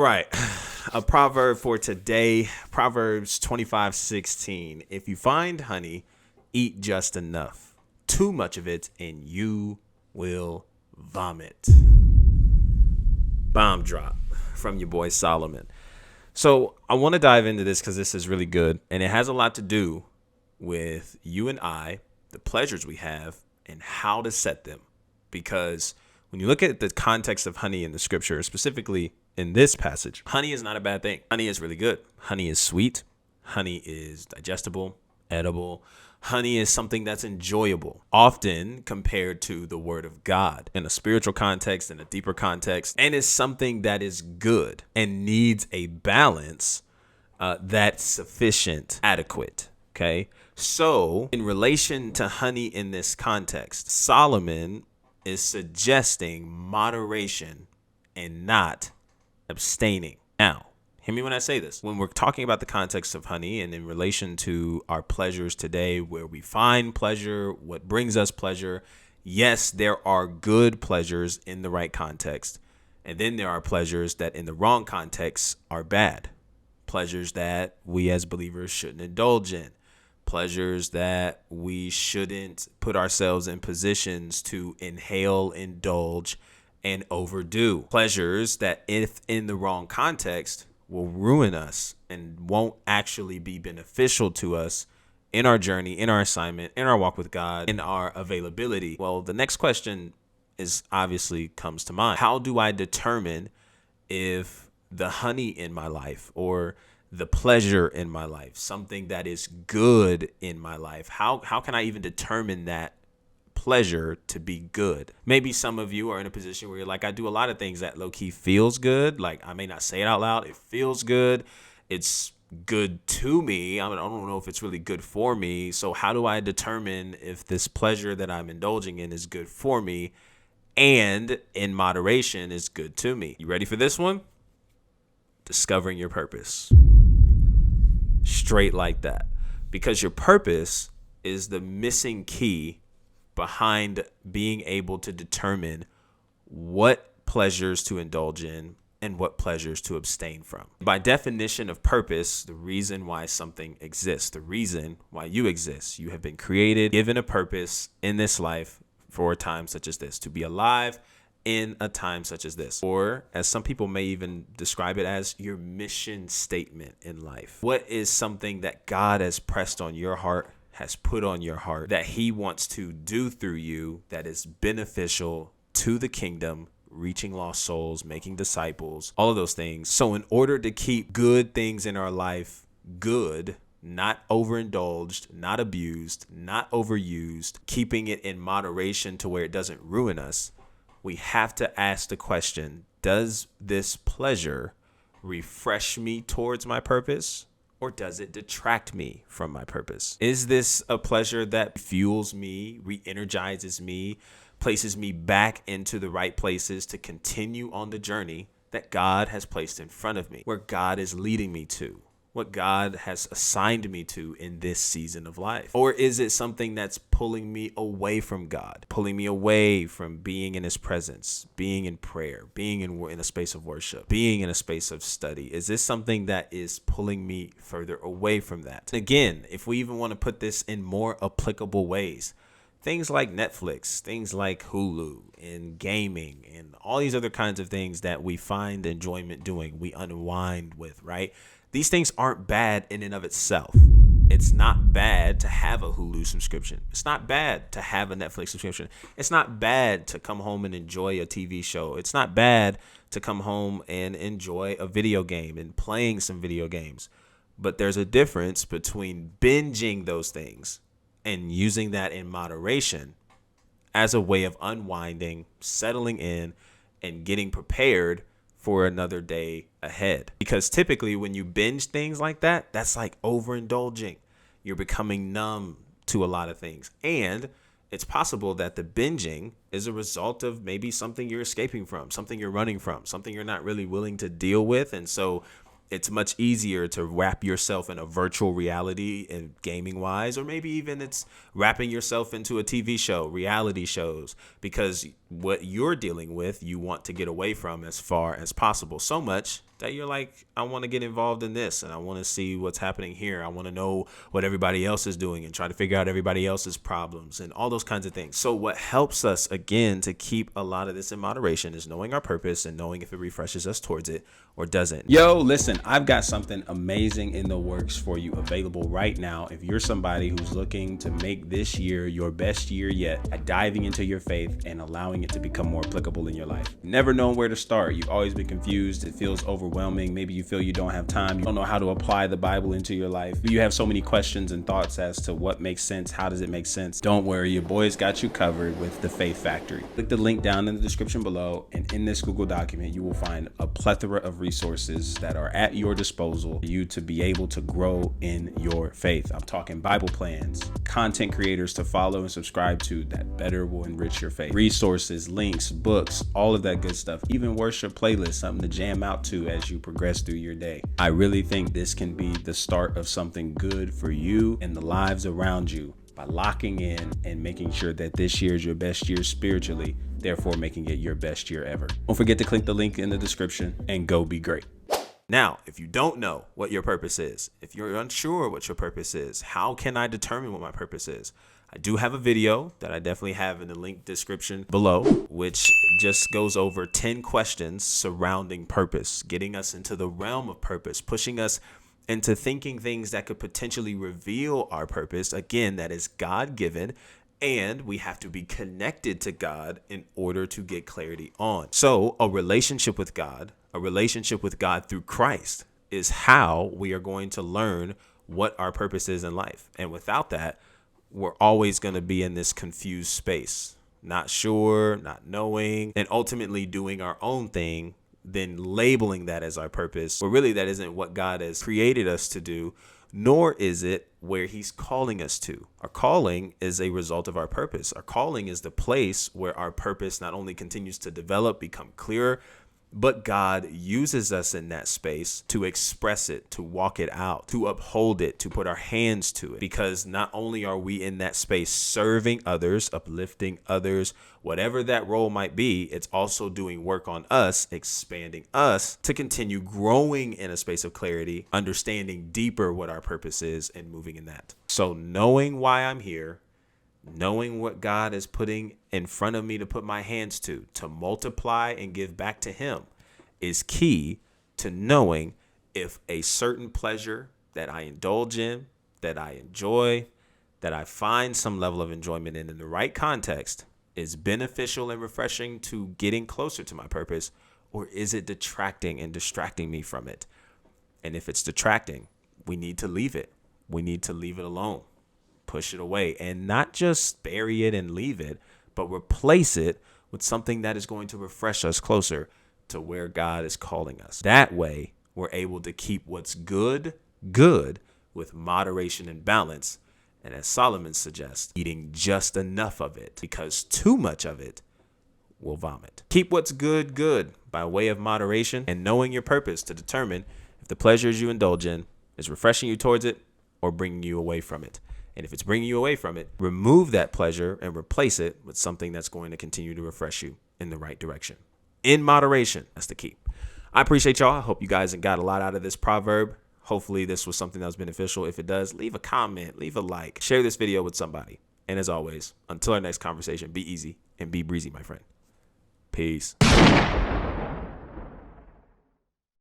right. A proverb for today, Proverbs 25:16. If you find honey, eat just enough. Too much of it and you will vomit. Bomb drop from your boy Solomon. So I want to dive into this because this is really good. And it has a lot to do with you and I, the pleasures we have, and how to set them. Because when you look at the context of honey in the scripture, specifically in this passage, honey is not a bad thing. Honey is really good. Honey is sweet. Honey is digestible, edible. Honey is something that's enjoyable, often compared to the word of God in a spiritual context, in a deeper context, and is something that is good and needs a balance that's sufficient, adequate. Okay. So in relation to honey in this context, Solomon is suggesting moderation and not abstaining. Now, hear me when I say this. When we're talking about the context of honey and in relation to our pleasures today, where we find pleasure, what brings us pleasure, yes, there are good pleasures in the right context. And then there are pleasures that in the wrong context are bad. Pleasures that we as believers shouldn't indulge in. Pleasures that we shouldn't put ourselves in positions to inhale, indulge, and overdo. Pleasures that, if in the wrong context, will ruin us and won't actually be beneficial to us in our journey, in our assignment, in our walk with God, in our availability. Well, the next question is obviously comes to mind. How do I determine if the honey in my life or the pleasure in my life, something that is good in my life, how can I even determine that pleasure to be good? Maybe some of you are in a position where you're like, I do a lot of things that low-key feels good. Like, I may not say it out loud. It feels good. It's good to me. I don't know if it's really good for me. So how do I determine if this pleasure that I'm indulging in is good for me and in moderation is good to me? You ready for this one? Discovering your purpose. Straight like that. Because your purpose is the missing key behind being able to determine what pleasures to indulge in and what pleasures to abstain from. By definition of purpose, the reason why something exists, the reason why you exist, you have been created, given a purpose in this life for a time such as this, to be alive in a time such as this, or as some people may even describe it as your mission statement in life. What is something that God has pressed on your heart, has put on your heart, that he wants to do through you that is beneficial to the kingdom, reaching lost souls, making disciples, all of those things. So in order to keep good things in our life good, not overindulged, not abused, not overused, keeping it in moderation to where it doesn't ruin us, we have to ask the question, does this pleasure refresh me towards my purpose, or does it detract me from my purpose? Is this a pleasure that fuels me, re-energizes me, places me back into the right places to continue on the journey that God has placed in front of me, where God is leading me to, what God has assigned me to in this season of life? Or is it something that's pulling me away from God, pulling me away from being in his presence, being in prayer, being in a space of worship, being in a space of study? Is this something that is pulling me further away from that? Again, if we even want to put this in more applicable ways, things like Netflix, things like Hulu and gaming and all these other kinds of things that we find enjoyment doing, we unwind with, right? These things aren't bad in and of itself. It's not bad to have a Hulu subscription. It's not bad to have a Netflix subscription. It's not bad to come home and enjoy a TV show. It's not bad to come home and enjoy a video game and playing some video games. But there's a difference between binging those things and using that in moderation as a way of unwinding, settling in, and getting prepared for another day ahead. Because typically when you binge things like that, that's like overindulging. You're becoming numb to a lot of things. And it's possible that the binging is a result of maybe something you're escaping from, something you're running from, something you're not really willing to deal with. And so it's much easier to wrap yourself in a virtual reality and gaming wise, or maybe even it's wrapping yourself into a TV show, reality shows, because what you're dealing with, you want to get away from as far as possible. So much that you're like, I want to get involved in this and I want to see what's happening here. I want to know what everybody else is doing and try to figure out everybody else's problems and all those kinds of things. So what helps us, again, to keep a lot of this in moderation is knowing our purpose and knowing if it refreshes us towards it or doesn't. Yo, listen, I've got something amazing in the works for you available right now. If you're somebody who's looking to make this year your best year yet at diving into your faith and allowing it to become more applicable in your life. Never known where to start. You've always been confused. It feels overwhelming. Maybe you feel you don't have time. You don't know how to apply the Bible into your life. You have so many questions and thoughts as to what makes sense. How does it make sense? Don't worry. Your boy's got you covered with the Faith Factory. Click the link down in the description below. And in this Google document, you will find a plethora of resources that are at your disposal for you to be able to grow in your faith. I'm talking Bible plans, content creators to follow and subscribe to that better will enrich your faith, resources, links, books, all of that good stuff, even worship playlists, something to jam out to as you progress through your day. I really think this can be the start of something good for you and the lives around you by locking in and making sure that this year is your best year spiritually, therefore making it your best year ever. Don't forget to click the link in the description and go be great. Now, if you don't know what your purpose is, if you're unsure what your purpose is, how can I determine what my purpose is? I do have a video that I definitely have in the link description below, which just goes over 10 questions surrounding purpose, getting us into the realm of purpose, pushing us into thinking things that could potentially reveal our purpose. Again, that is God-given, and we have to be connected to God in order to get clarity on. So a relationship with God through Christ is how we are going to learn what our purpose is in life. And without that, we're always going to be in this confused space, not sure, not knowing, and ultimately doing our own thing, then labeling that as our purpose. But really, that isn't what God has created us to do, nor is it where he's calling us to. Our calling is a result of our purpose. Our calling is the place where our purpose not only continues to develop, become clearer, but God uses us in that space to express it, to walk it out, to uphold it, to put our hands to it. Because not only are we in that space serving others, uplifting others, whatever that role might be, it's also doing work on us, expanding us to continue growing in a space of clarity, understanding deeper what our purpose is and moving in that. So knowing why I'm here, knowing what God is putting in front of me to put my hands to multiply and give back to him is key to knowing if a certain pleasure that I indulge in, that I enjoy, that I find some level of enjoyment in the right context is beneficial and refreshing to getting closer to my purpose, or is it detracting and distracting me from it? And if it's detracting, we need to leave it. We need to leave it alone. Push it away and not just bury it and leave it, but replace it with something that is going to refresh us closer to where God is calling us. That way, we're able to keep what's good, good with moderation and balance. And as Solomon suggests, eating just enough of it, because too much of it will vomit. Keep what's good, good by way of moderation and knowing your purpose to determine if the pleasures you indulge in is refreshing you towards it or bringing you away from it. And if it's bringing you away from it, remove that pleasure and replace it with something that's going to continue to refresh you in the right direction. In moderation, that's the key. I appreciate y'all. I hope you guys got a lot out of this proverb. Hopefully this was something that was beneficial. If it does, leave a comment, leave a like, share this video with somebody. And as always, until our next conversation, be easy and be breezy, my friend. Peace.